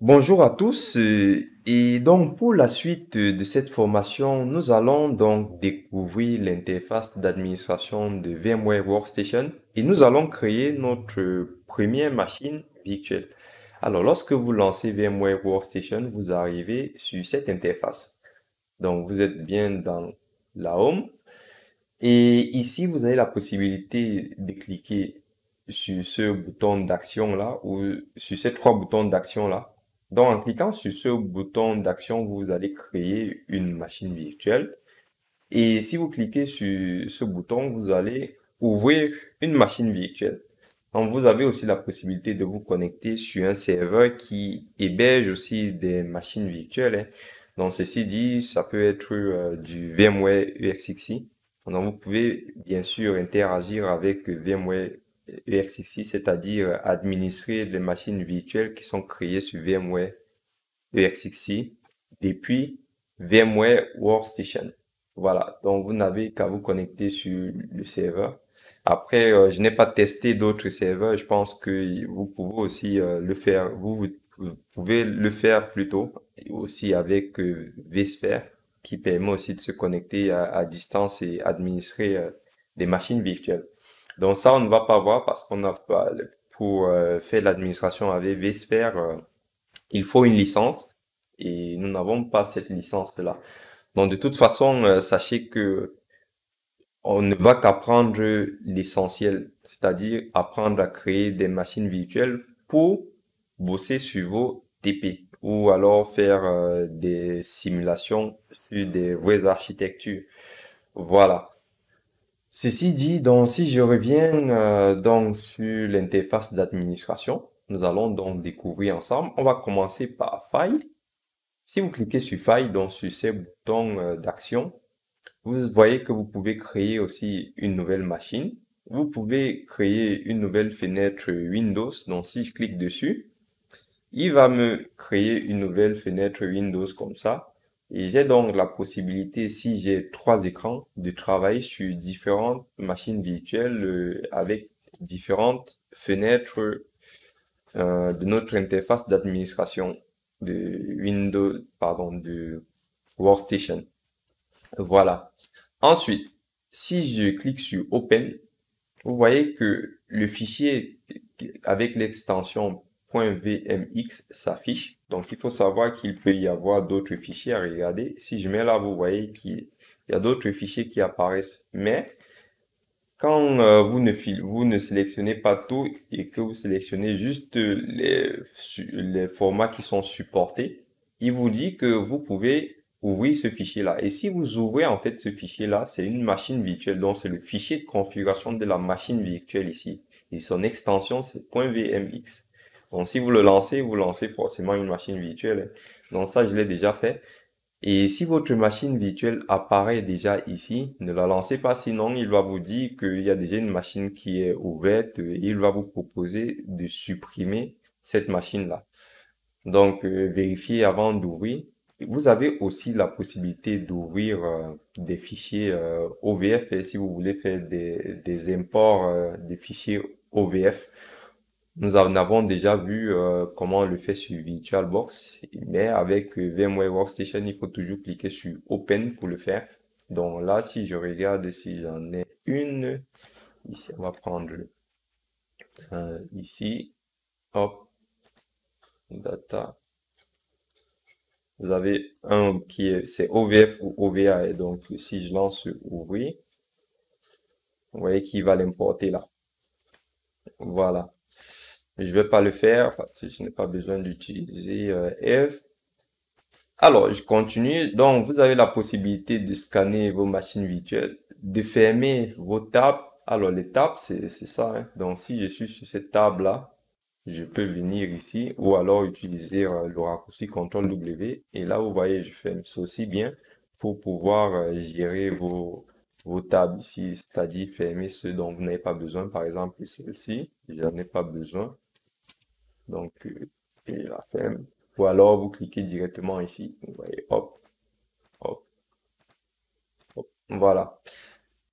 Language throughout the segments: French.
Bonjour à tous et donc pour la suite de cette formation, nous allons donc découvrir l'interface d'administration de VMware Workstation et nous allons créer notre première machine virtuelle. Alors lorsque vous lancez VMware Workstation, vous arrivez sur cette interface. Donc vous êtes bien dans la Home et ici vous avez la possibilité de cliquer sur ce bouton d'action là ou sur ces trois boutons d'action là. Donc, en cliquant sur ce bouton d'action, vous allez créer une machine virtuelle. Et si vous cliquez sur ce bouton, vous allez ouvrir une machine virtuelle. Donc, vous avez aussi la possibilité de vous connecter sur un serveur qui héberge aussi des machines virtuelles, hein. Donc, ceci dit, ça peut être du VMware EXXI. Donc, vous pouvez bien sûr interagir avec VMware EXXI, c'est-à-dire administrer les machines virtuelles qui sont créées sur VMware EXXI depuis VMware Workstation. Voilà, donc vous n'avez qu'à vous connecter sur le serveur. Après, je n'ai pas testé d'autres serveurs. Je pense que vous pouvez aussi le faire. Vous pouvez le faire plutôt aussi avec vSphere qui permet aussi de se connecter à distance et administrer des machines virtuelles. Donc ça, on ne va pas voir parce qu'on n'a pas pour faire l'administration avec vSphere. Il faut une licence et nous n'avons pas cette licence-là. Donc de toute façon, sachez que on ne va qu'apprendre l'essentiel, c'est-à-dire apprendre à créer des machines virtuelles pour bosser sur vos TP ou alors faire des simulations sur des vraies architectures. Voilà. Ceci dit, donc si je reviens donc sur l'interface d'administration, nous allons donc découvrir ensemble. On va commencer par File. Si vous cliquez sur File, donc sur ces boutons d'action, vous voyez que vous pouvez créer aussi une nouvelle machine. Vous pouvez créer une nouvelle fenêtre Windows. Donc si je clique dessus, il va me créer une nouvelle fenêtre Windows comme ça. Et j'ai donc la possibilité, si j'ai trois écrans, de travailler sur différentes machines virtuelles avec différentes fenêtres de notre interface d'administration de Windows, pardon, de Workstation. Voilà. Ensuite, si je clique sur Open, vous voyez que le fichier avec l'extension .vmx s'affiche. Donc, il faut savoir qu'il peut y avoir d'autres fichiers à regarder. Si je mets là, vous voyez qu'il y a d'autres fichiers qui apparaissent. Mais quand vous ne sélectionnez pas tout et que vous sélectionnez juste les formats qui sont supportés, il vous dit que vous pouvez ouvrir ce fichier-là. Et si vous ouvrez en fait ce fichier-là, c'est une machine virtuelle, donc c'est le fichier de configuration de la machine virtuelle ici. Et son extension, c'est .vmx. Donc si vous le lancez, vous lancez forcément une machine virtuelle, hein. Donc ça, je l'ai déjà fait. Et si votre machine virtuelle apparaît déjà ici, ne la lancez pas, sinon il va vous dire qu'il y a déjà une machine qui est ouverte et il va vous proposer de supprimer cette machine-là. Donc, vérifiez avant d'ouvrir. Vous avez aussi la possibilité d'ouvrir des fichiers OVF si vous voulez faire des imports des fichiers OVF. Nous en avons déjà vu comment on le fait sur VirtualBox, mais avec VMware Workstation, il faut toujours cliquer sur Open pour le faire. Donc là, si je regarde si j'en ai une, ici, on va prendre ici, hop, data. Vous avez un qui est, c'est OVF ou OVA, et donc si je lance sur ouvrir, vous voyez qu'il va l'importer là. Voilà. Je vais pas le faire parce que je n'ai pas besoin d'utiliser F. Alors, je continue. Donc, vous avez la possibilité de scanner vos machines virtuelles, de fermer vos tables. Alors, les tables, c'est ça, hein. Donc, si je suis sur cette table-là, je peux venir ici ou alors utiliser le raccourci CTRL W. Et là, vous voyez, je ferme ça aussi bien pour pouvoir gérer vos tables ici, c'est-à-dire fermer ceux dont vous n'avez pas besoin. Par exemple, celle-ci, j'en ai pas besoin. Donc, je la ferme. Ou alors, vous cliquez directement ici. Vous voyez, hop, hop, hop. Voilà.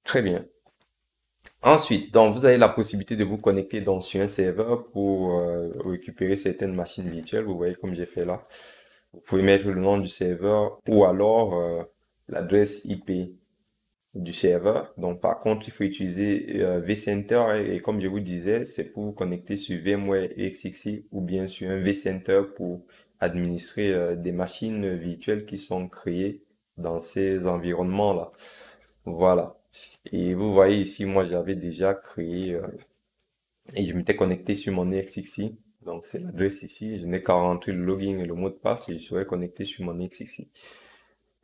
Très bien. Ensuite, donc, vous avez la possibilité de vous connecter donc, sur un serveur pour récupérer certaines machines virtuelles. Vous voyez comme j'ai fait là. Vous pouvez mettre le nom du serveur ou alors l'adresse IP du serveur. Donc, par contre, il faut utiliser vCenter et comme je vous disais, c'est pour vous connecter sur VMware EXXI ou bien sur un vCenter pour administrer des machines virtuelles qui sont créées dans ces environnements-là. Voilà. Et vous voyez ici, moi, j'avais déjà créé et je m'étais connecté sur mon EXXI. Donc, c'est l'adresse ici. Je n'ai qu'à rentrer le login et le mot de passe et je serai connecté sur mon EXXI.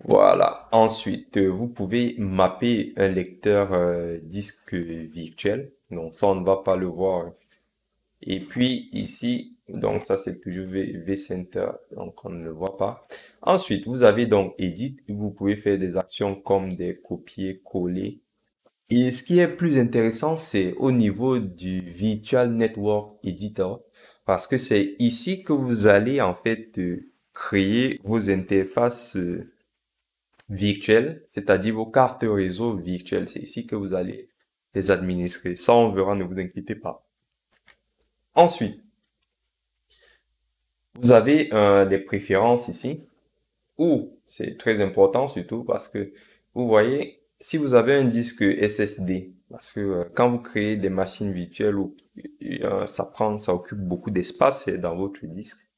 Voilà. Ensuite, vous pouvez mapper un lecteur disque virtuel. Donc, ça, on ne va pas le voir. Et puis, ici, donc ça, c'est toujours vCenter. Donc, on ne le voit pas. Ensuite, vous avez donc Edit. Vous pouvez faire des actions comme des copier-coller. Et ce qui est plus intéressant, c'est au niveau du Virtual Network Editor, parce que c'est ici que vous allez en fait créer vos interfaces virtuelles, c'est-à-dire vos cartes réseau virtuelles. C'est ici que vous allez les administrer. Ça, on verra, ne vous inquiétez pas. Ensuite, vous avez des préférences ici. Ou c'est très important surtout parce que vous voyez, si vous avez un disque SSD, parce que quand vous créez des machines virtuelles, ça occupe beaucoup d'espace dans votre disque.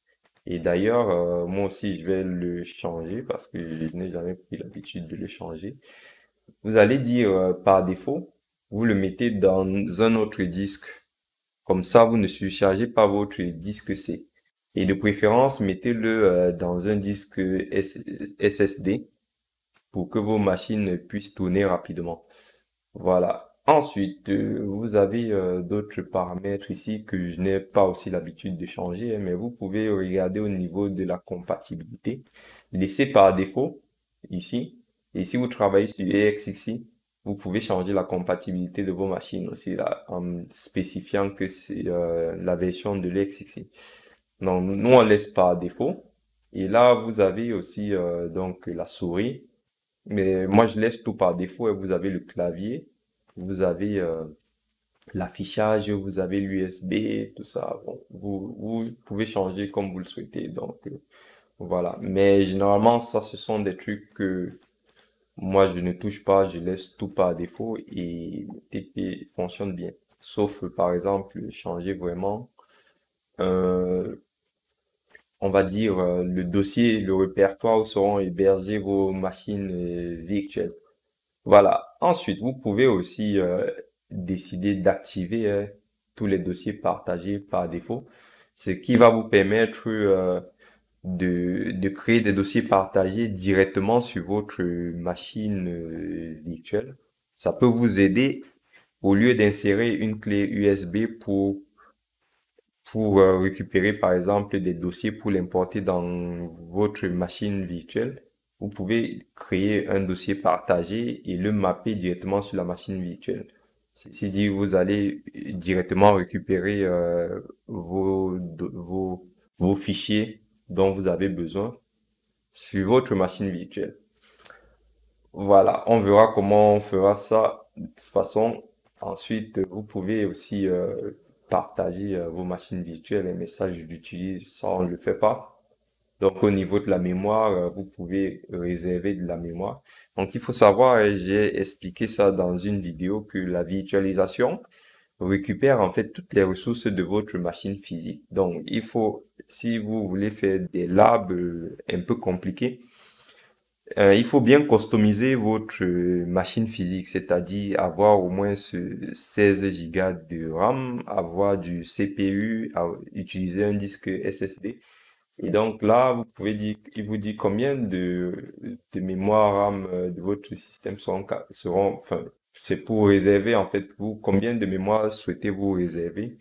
Et d'ailleurs, moi aussi, je vais le changer parce que je n'ai jamais pris l'habitude de le changer. Vous allez dire par défaut, vous le mettez dans un autre disque. Comme ça, vous ne surchargez pas votre disque C. Et de préférence, mettez-le dans un disque SSD pour que vos machines puissent tourner rapidement. Voilà. Ensuite, vous avez d'autres paramètres ici que je n'ai pas aussi l'habitude de changer, hein, mais vous pouvez regarder au niveau de la compatibilité. Laissez par défaut ici. Et si vous travaillez sur EXXI, vous pouvez changer la compatibilité de vos machines aussi là, en spécifiant que c'est la version de l'EXXI. Donc, nous, on laisse par défaut. Et là, vous avez aussi donc la souris. Mais moi, je laisse tout par défaut et vous avez le clavier, vous avez l'affichage, vous avez l'USB, tout ça. Bon, vous pouvez changer comme vous le souhaitez. Donc, voilà. Mais généralement, ça, ce sont des trucs que moi, je ne touche pas. Je laisse tout par défaut et le TP fonctionne bien. Sauf, par exemple, changer vraiment, euh, on va dire, le dossier, le répertoire où seront hébergées vos machines virtuelles. Voilà. Ensuite, vous pouvez aussi décider d'activer tous les dossiers partagés par défaut, ce qui va vous permettre de créer des dossiers partagés directement sur votre machine virtuelle. Ça peut vous aider au lieu d'insérer une clé USB pour récupérer par exemple des dossiers pour l'importer dans votre machine virtuelle. Vous pouvez créer un dossier partagé et le mapper directement sur la machine virtuelle. Ceci dit, vous allez directement récupérer vos fichiers dont vous avez besoin sur votre machine virtuelle. Voilà, on verra comment on fera ça de toute façon. Ensuite, vous pouvez aussi partager vos machines virtuelles, les messages d'utilise, ça on ne le fait pas. Donc au niveau de la mémoire, vous pouvez réserver de la mémoire. Donc il faut savoir, et j'ai expliqué ça dans une vidéo, que la virtualisation récupère en fait toutes les ressources de votre machine physique. Donc il faut, si vous voulez faire des labs un peu compliqués, il faut bien customiser votre machine physique, c'est-à-dire avoir au moins 16 Go de RAM, avoir du CPU, utiliser un disque SSD. Et donc là, vous pouvez dire, il vous dit combien de mémoire RAM de votre système enfin, c'est pour réserver en fait, vous, combien de mémoire souhaitez-vous réserver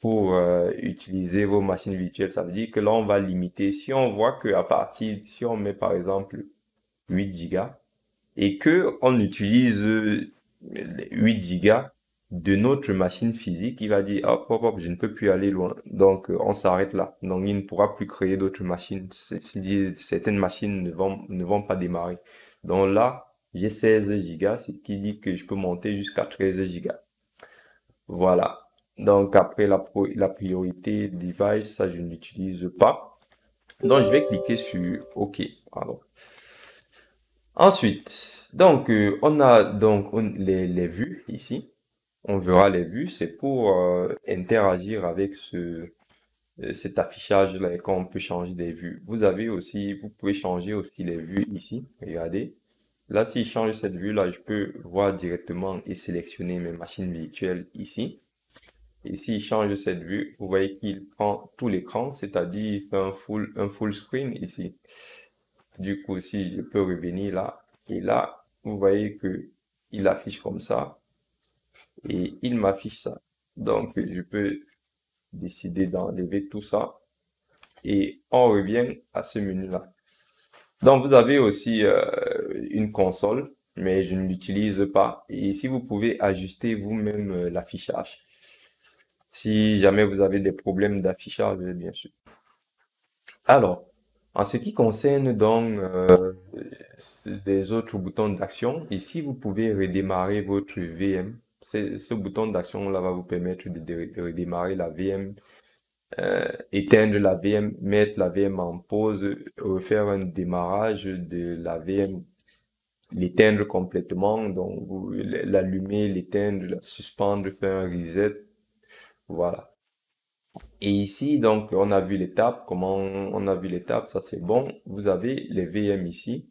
pour utiliser vos machines virtuelles. Ça veut dire que là, on va limiter. Si on voit que à partir, si on met par exemple 8 gigas et que on utilise 8 gigas de notre machine physique, il va dire hop hop hop, je ne peux plus aller loin. Donc on s'arrête là. Donc il ne pourra plus créer d'autres machines. C'est-à-dire certaines machines ne vont pas démarrer. Donc là, j'ai 16 gigas, ce qui dit que je peux monter jusqu'à 13 gigas. Voilà. Donc après la priorité device, ça je n'utilise pas. Donc je vais cliquer sur OK. Pardon. Ensuite, donc on a donc les vues ici. On verra les vues, c'est pour interagir avec cet affichage-là et quand on peut changer des vues. Vous pouvez changer aussi les vues ici. Regardez. Là, si je change cette vue-là, je peux voir directement et sélectionner mes machines virtuelles ici. Et si je change cette vue, vous voyez qu'il prend tout l'écran, c'est-à-dire il fait un full screen ici. Du coup, si je peux revenir là, et là, vous voyez que il affiche comme ça et il m'affiche ça. Donc, je peux décider d'enlever tout ça et on revient à ce menu-là. Donc, vous avez aussi une console, mais je ne l'utilise pas. Et ici, vous pouvez ajuster vous-même l'affichage. Si jamais vous avez des problèmes d'affichage, bien sûr. Alors, en ce qui concerne donc les autres boutons d'action, ici, vous pouvez redémarrer votre VM. Ce bouton d'action-là va vous permettre de redémarrer la VM, éteindre la VM, mettre la VM en pause, refaire un démarrage de la VM, l'éteindre complètement, donc l'allumer, l'éteindre, la suspendre, faire un reset, voilà. Et ici, donc, on a vu l'étape, comment on a vu l'étape, ça c'est bon. Vous avez les VM ici.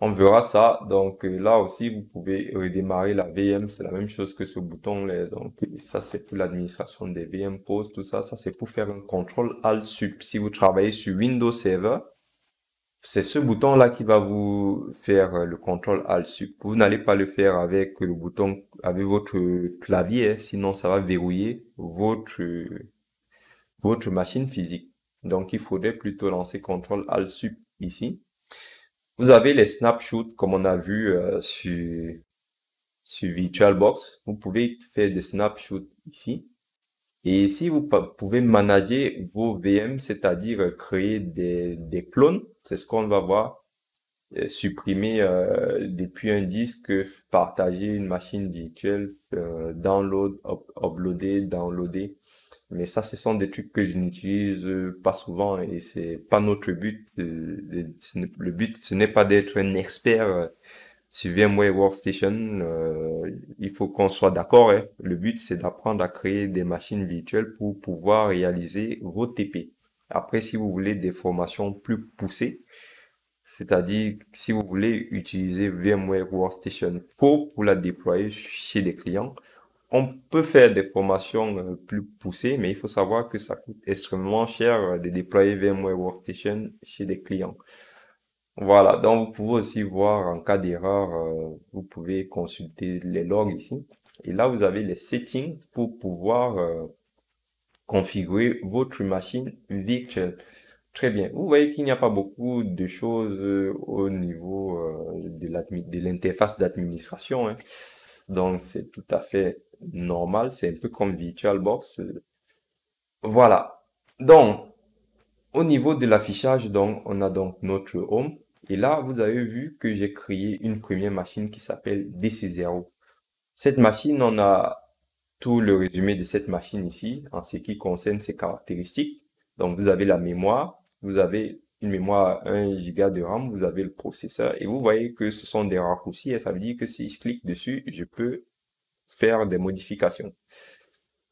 On verra ça. Donc là aussi, vous pouvez redémarrer la VM. C'est la même chose que ce bouton-là. Donc ça, c'est pour l'administration des VM pause, tout ça. Ça, c'est pour faire un contrôle Alt Sup. Si vous travaillez sur Windows Server, c'est ce bouton-là qui va vous faire le contrôle Alt Sup. Vous n'allez pas le faire avec le bouton, avec votre clavier, hein, sinon ça va verrouiller votre machine physique. Donc, il faudrait plutôt lancer CTRL Alt Sup ici. Vous avez les snapshots comme on a vu sur VirtualBox. Vous pouvez faire des snapshots ici. Et ici, vous pouvez manager vos VM, c'est-à-dire créer des clones. C'est ce qu'on va voir. Supprimer depuis un disque, partager une machine virtuelle, download, uploader, downloader. Mais ça, ce sont des trucs que je n'utilise pas souvent et c'est pas notre but. Le but, ce n'est pas d'être un expert sur VMware Workstation. Il faut qu'on soit d'accord, hein. Le but, c'est d'apprendre à créer des machines virtuelles pour pouvoir réaliser vos TP. Après, si vous voulez des formations plus poussées, c'est-à-dire si vous voulez utiliser VMware Workstation Pro pour la déployer chez des clients, on peut faire des formations plus poussées, mais il faut savoir que ça coûte extrêmement cher de déployer VMware Workstation chez des clients. Voilà, donc vous pouvez aussi voir en cas d'erreur, vous pouvez consulter les logs ici. Et là, vous avez les settings pour pouvoir configurer votre machine virtuelle. Très bien. Vous voyez qu'il n'y a pas beaucoup de choses au niveau de l'interface d'administration, hein. Donc, c'est tout à fait normal. C'est un peu comme VirtualBox. Voilà. Donc, au niveau de l'affichage, donc, on a donc notre home. Et là, vous avez vu que j'ai créé une première machine qui s'appelle DC0. Cette machine, on a tout le résumé de cette machine ici en ce qui concerne ses caractéristiques. Donc, vous avez la mémoire, vous avez une mémoire à 1 giga de RAM, vous avez le processeur et vous voyez que ce sont des raccourcis et ça veut dire que si je clique dessus, je peux faire des modifications.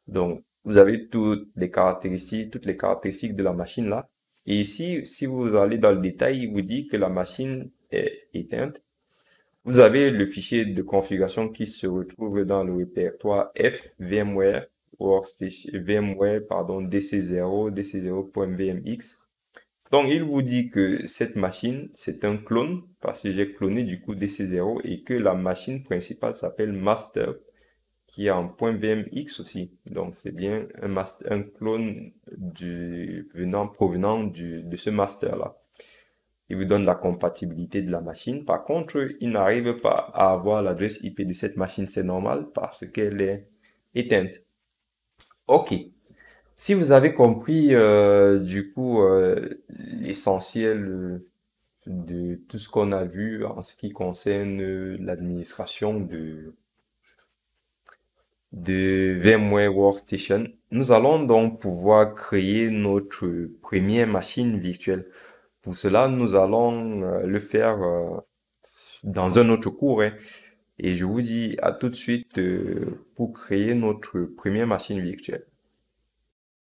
Donc, vous avez toutes les caractéristiques de la machine là. Et ici, si vous allez dans le détail, il vous dit que la machine est éteinte. Vous avez le fichier de configuration qui se retrouve dans le répertoire F VMware Workstation, VMware, pardon, DC0, DC0.vmx. Donc, il vous dit que cette machine, c'est un clone, parce que j'ai cloné du coup DC0 et que la machine principale s'appelle master, qui est en .vmx aussi. Donc, c'est bien un clone provenant de ce master-là. Il vous donne la compatibilité de la machine. Par contre, il n'arrive pas à avoir l'adresse IP de cette machine. C'est normal parce qu'elle est éteinte. OK. Si vous avez compris, du coup, l'essentiel de tout ce qu'on a vu en ce qui concerne l'administration de VMware Workstation. Nous allons donc pouvoir créer notre première machine virtuelle. Pour cela, nous allons le faire dans un autre cours, hein. Et je vous dis à tout de suite pour créer notre première machine virtuelle.